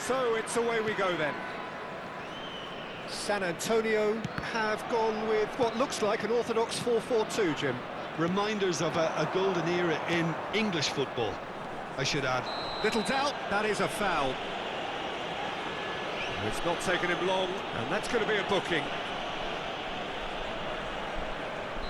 So it's away we go then. San Antonio have gone with what looks like an orthodox 4-4-2, Jim. Reminders of a golden era in English football, I should add. Little doubt, that is a foul. It's not taken him long, and that's going to be a booking.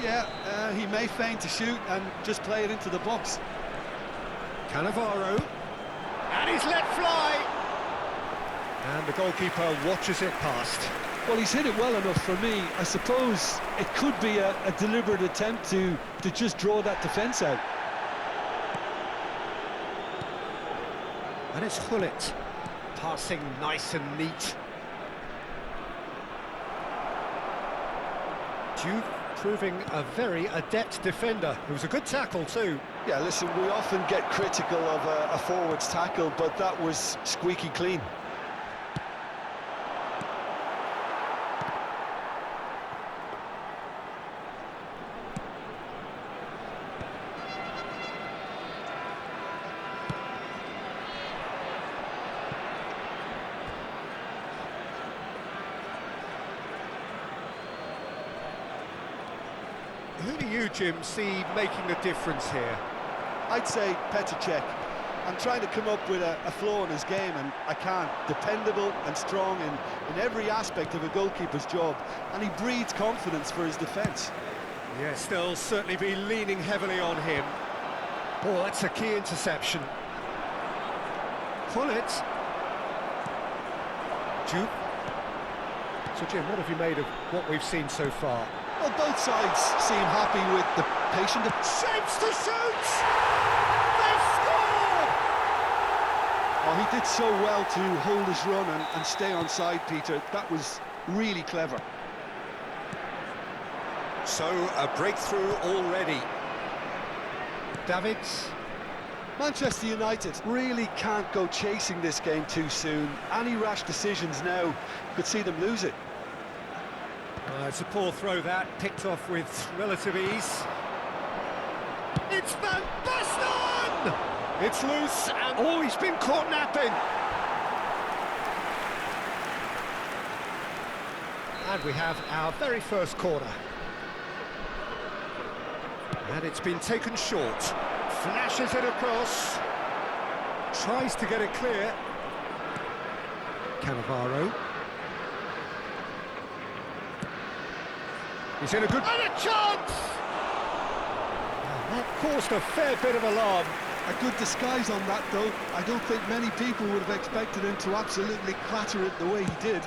Yeah, he may feign to shoot and just play it into the box. Cannavaro, and he's let fly. And the goalkeeper watches it past. Well, he's hit it well enough for me. I suppose it could be a deliberate attempt to just draw that defence out. And it's Gullit, passing nice and neat. Juve proving a very adept defender. It was a good tackle too. Yeah, listen, we often get critical of a forward's tackle, but that was squeaky clean. Who do you, Jim, see making the difference here? I'd say Petr Cech. I'm trying to come up with a flaw in his game, and I can't. Dependable and strong in every aspect of a goalkeeper's job, and he breeds confidence for his defence. Yes, they'll certainly be leaning heavily on him. Oh, that's a key interception. Gullit. Juve. So, Jim, what have you made of what we've seen so far? Well, both sides seem happy with the patient... Shapes to shoot! They've scored! Oh, he did so well to hold his run and stay on side, Peter. That was really clever. So, a breakthrough already. Davids. Manchester United really can't go chasing this game too soon. Any rash decisions now could see them lose it. It's a poor throw that, picked off with relative ease. It's Van Basten! It's loose, and oh, he's been caught napping! And we have our very first corner. And it's been taken short. Flashes it across. Tries to get it clear. Cannavaro. He's in a good... And a chance! That caused a fair bit of alarm. A good disguise on that, though. I don't think many people would have expected him to absolutely clatter it the way he did.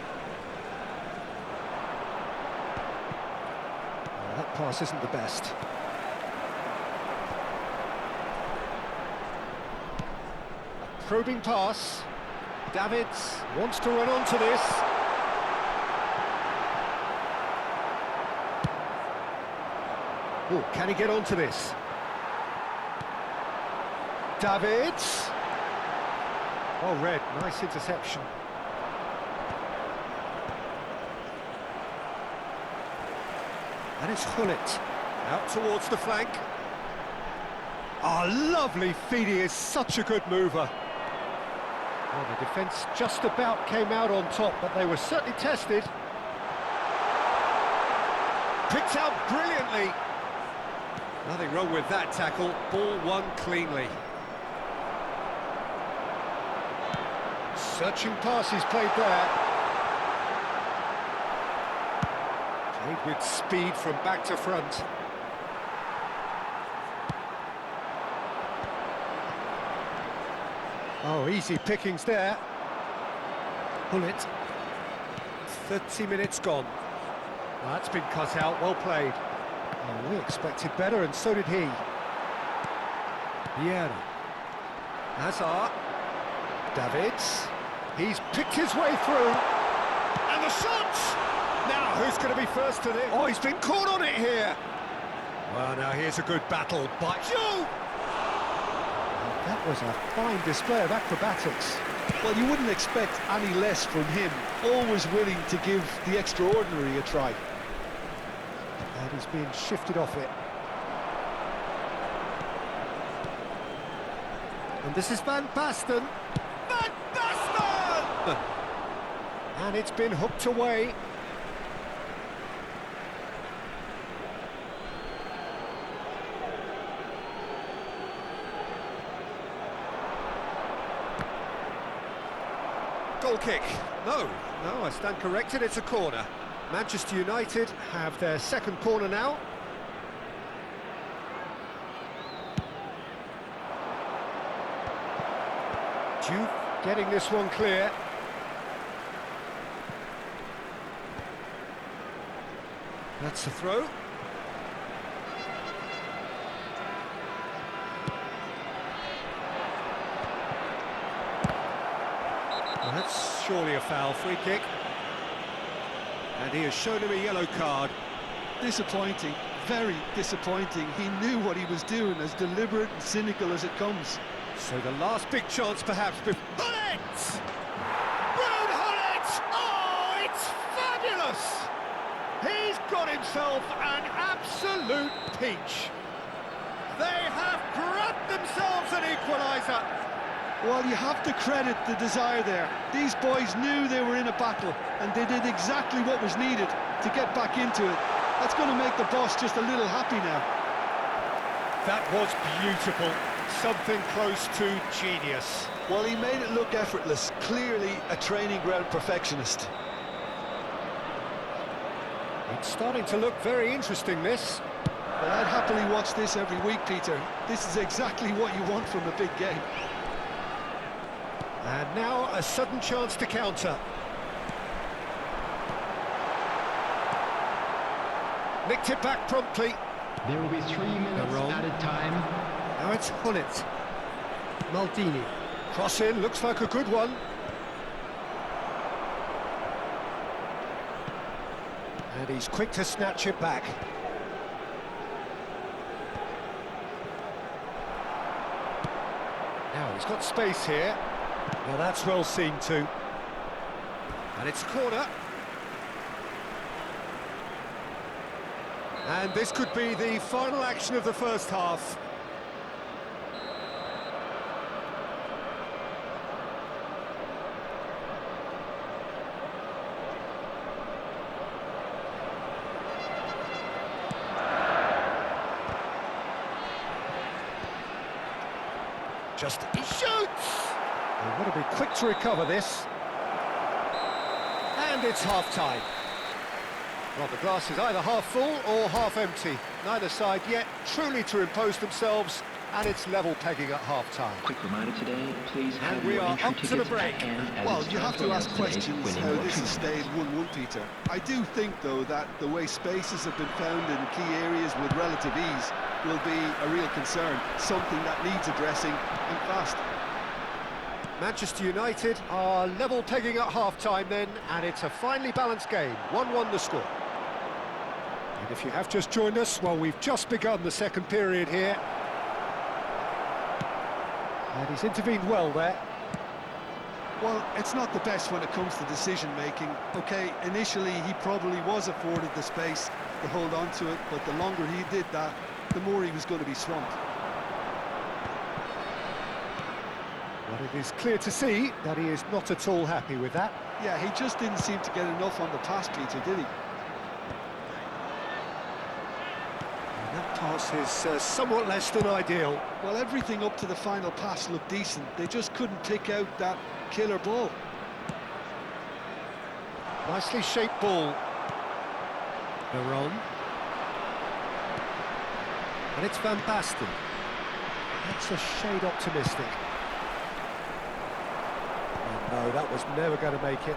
That pass isn't the best. A probing pass. Davids wants to run onto this. Oh, can he get onto this? Davids. Oh, red, nice interception. And it's Gullit. Out towards the flank. Oh, lovely feed, he is such a good mover. Well, the defence just about came out on top, but they were certainly tested. Picked out brilliantly. Nothing wrong with that tackle, ball won cleanly. Searching pass he's played there. Played with speed from back to front. Oh, easy pickings there. Gullit. 30 minutes gone. Well, that's been cut out, well played. Oh, we expected better, and so did he. Vieira. Hazard. Davids. He's picked his way through. And the shot! Now, who's going to be first to this? Oh, he's been caught on it here. Well, now here's a good battle by Joe. That was a fine display of acrobatics. Well, you wouldn't expect any less from him. Always willing to give the extraordinary a try. And he's being shifted off it. And this is Van Basten. Van Basten! And it's been hooked away. Goal kick. No, I stand corrected, it's a corner. Manchester United have their second corner now. Jude getting this one clear. That's the throw. Well, that's surely a foul, free kick. And he has shown him a yellow card. Disappointing, very disappointing. He knew what he was doing, as deliberate and cynical as it comes. So the last big chance perhaps before... Gullit! Ruud Gullit! Oh, it's fabulous! He's got himself an absolute peach. They have grabbed themselves an equaliser. Well, you have to credit the desire there. These boys knew they were in a battle, and they did exactly what was needed to get back into it. That's going to make the boss just a little happy now. That was beautiful. Something close to genius. Well, he made it look effortless. Clearly a training ground perfectionist. It's starting to look very interesting, this. Well, I'd happily watch this every week, Peter. This is exactly what you want from a big game. And now a sudden chance to counter. Nicked it back promptly. There will be 3 minutes added time. Now it's Gullit. Maldini. Cross in, looks like a good one. And he's quick to snatch it back. Now he's got space here. Well, that's well seen too. And it's a corner. And this could be the final action of the first half. Just he shoots! They've got to be quick to recover this. And it's half-time. Well, the glass is either half full or half empty. Neither side yet truly to impose themselves, and it's level pegging at half-time. Quick reminder today, please have And we your are entry up to the tickets break. at hand, as Well, it's you time have to to ask announce today's questions winning how this lottery has stayed 1-1, Peter. I do think, though, that the way spaces have been found in key areas with relative ease will be a real concern, something that needs addressing, and fast. Manchester United are level pegging at half-time then, and it's a finely balanced game. 1-1 the score. And if you have just joined us, well, we've just begun the second period here. And he's intervened well there. Well, it's not the best when it comes to decision-making. OK, initially he probably was afforded the space to hold on to it, but the longer he did that, the more he was going to be swamped. But it is clear to see that he is not at all happy with that. Yeah, he just didn't seem to get enough on the pass, Peter, did he? And that pass is somewhat less than ideal. Well, everything up to the final pass looked decent. They just couldn't pick out that killer ball. Nicely shaped ball. Veron. And it's Van Basten. That's a shade optimistic. No, that was never going to make it.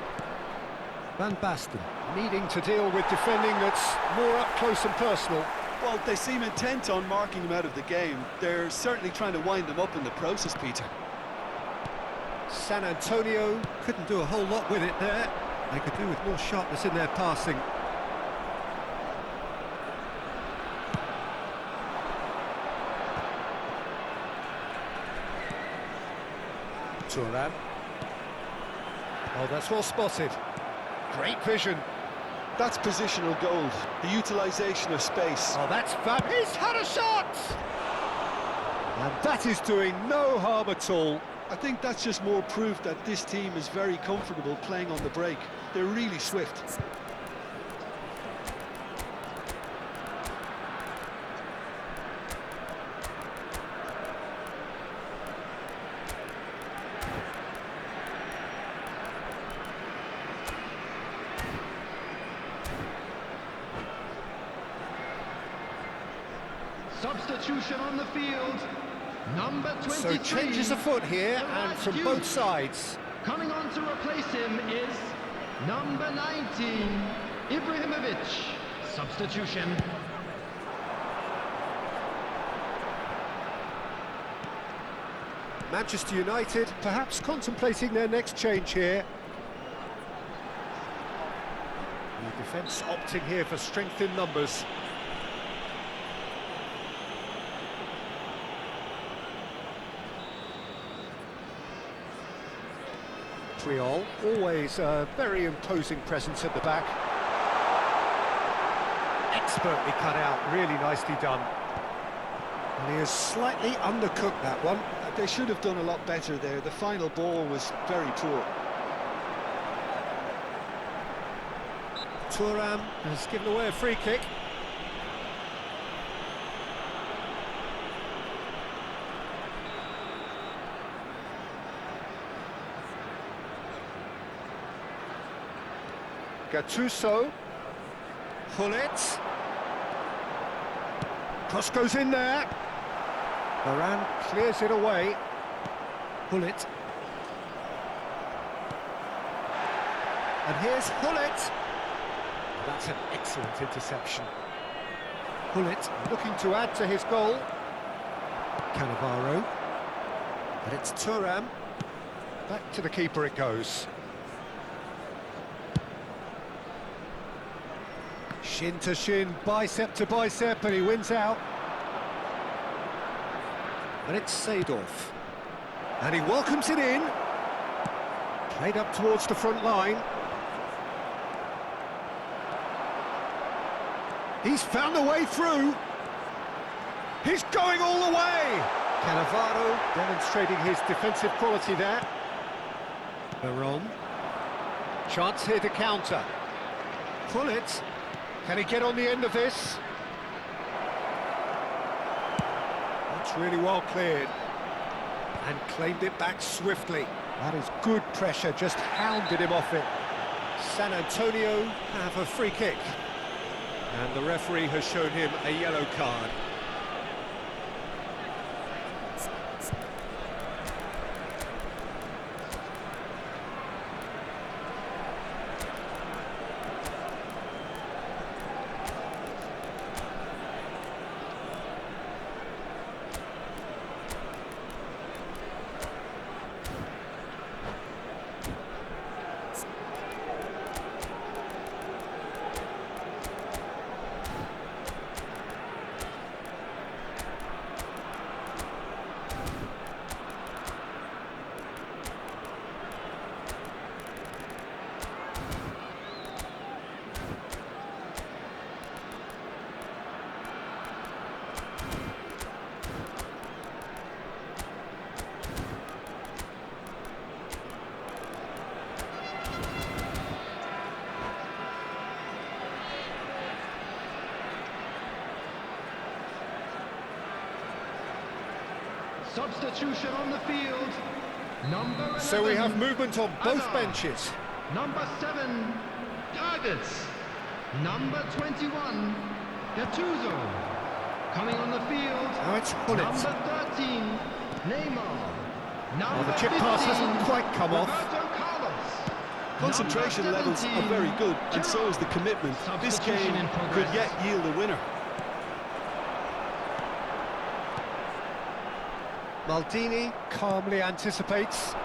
Van Basten needing to deal with defending that's more up close and personal. Well, they seem intent on marking him out of the game. They're certainly trying to wind him up in the process, Peter. San Antonio couldn't do a whole lot with it there. They could do with more sharpness in their passing. Thuram. Oh, that's well spotted. Great vision. That's positional gold, the utilisation of space. Oh, that's fab. He's had a shot! And that is doing no harm at all. I think that's just more proof that this team is very comfortable playing on the break. They're really swift. Substitution on the field. Number 23. So changes afoot here, and from both sides. Coming on to replace him is number 19, Ibrahimovic. Substitution. Manchester United perhaps contemplating their next change here. The defence opting here for strength in numbers. Triol, always a very imposing presence at the back. Expertly cut out, really nicely done. And he has slightly undercooked that one. They should have done a lot better there. The final ball was very poor. Thuram has given away a free kick. Gattuso. Gullit. Cross goes in there. Varane clears it away. Gullit. And here's Gullit. That's an excellent interception. Gullit looking to add to his goal. Cannavaro. But it's Thuram. Back to the keeper it goes. Shin to shin, bicep to bicep, and he wins out. And it's Seedorf. And he welcomes it in. Played up towards the front line. He's found a way through. He's going all the way. Cannavaro demonstrating his defensive quality there. Veron. Chance here to counter. Gullit. Can he get on the end of this? That's really well cleared. And claimed it back swiftly. That is good pressure, just hounded him off it. San Antonio have a free kick. And the referee has shown him a yellow card. Substitution on the field. Number 11. So we have movement on both benches. Number 7, Targets. Number 21, Gattuso. Coming on the field. Now it's Gullit. Number 13, Neymar. Number the chip pass hasn't quite come off. Roberto Carlos. Concentration Number levels 17, are very good, and so is the commitment. This Substitution game in progress. could yet yield a winner. Maldini calmly anticipates.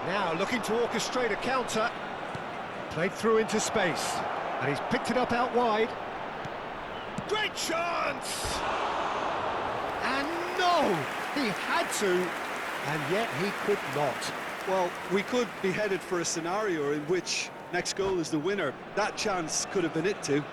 Now looking to orchestrate a counter. Played through into space. And he's picked it up out wide. Great chance! And no! He had to, and yet he could not. Well, we could be headed for a scenario in which next goal is the winner. That chance could have been it too.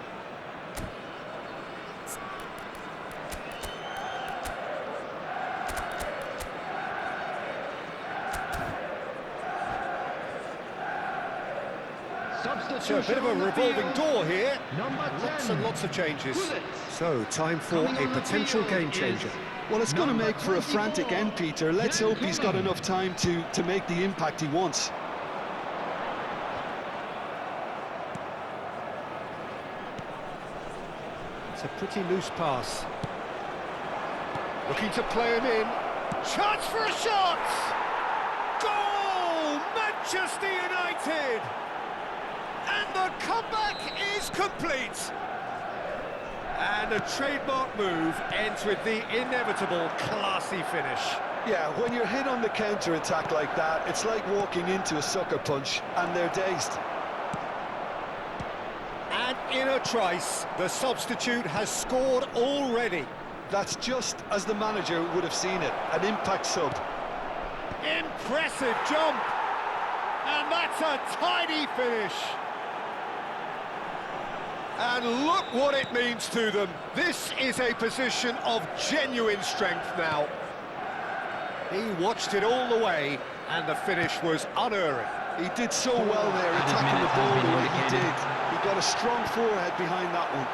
So a bit of a revolving door here. Number Lots 10. and lots of changes. Bullets. So, time for Coming on a the potential field game is changer. Well, it's going to Number make for a frantic 24. end, Peter. Let's Jan hope he's got Koeman. enough time to make the impact he wants. It's a pretty loose pass. Looking to play him in. Chance for a shot! Goal! Manchester United! And the comeback is complete! And a trademark move ends with the inevitable classy finish. Yeah, when you're hit on the counter-attack like that, it's like walking into a sucker punch, and they're dazed. And in a trice, the substitute has scored already. That's just as the manager would have seen it, an impact sub. Impressive jump! And that's a tidy finish! And look what it means to them. This is a position of genuine strength now. He watched it all the way, and the finish was unerring. He did so well there, attacking the ball the way he did. He got a strong forehead behind that one.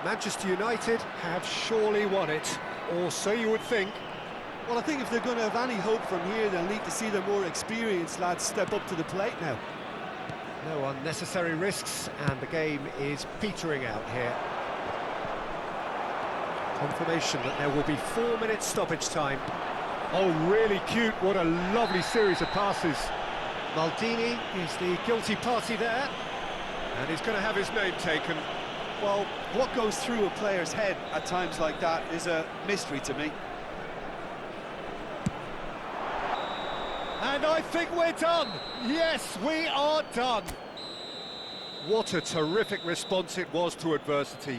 Manchester United have surely won it, or so you would think. Well, I think if they're going to have any hope from here, they'll need to see their more experienced lads step up to the plate now. No unnecessary risks, and the game is petering out here. Confirmation that there will be 4 minutes stoppage time. Oh, really cute. What a lovely series of passes. Maldini is the guilty party there, and he's going to have his name taken. Well, what goes through a player's head at times like that is a mystery to me. And I think we're done. Yes, we are done. What a terrific response it was to adversity.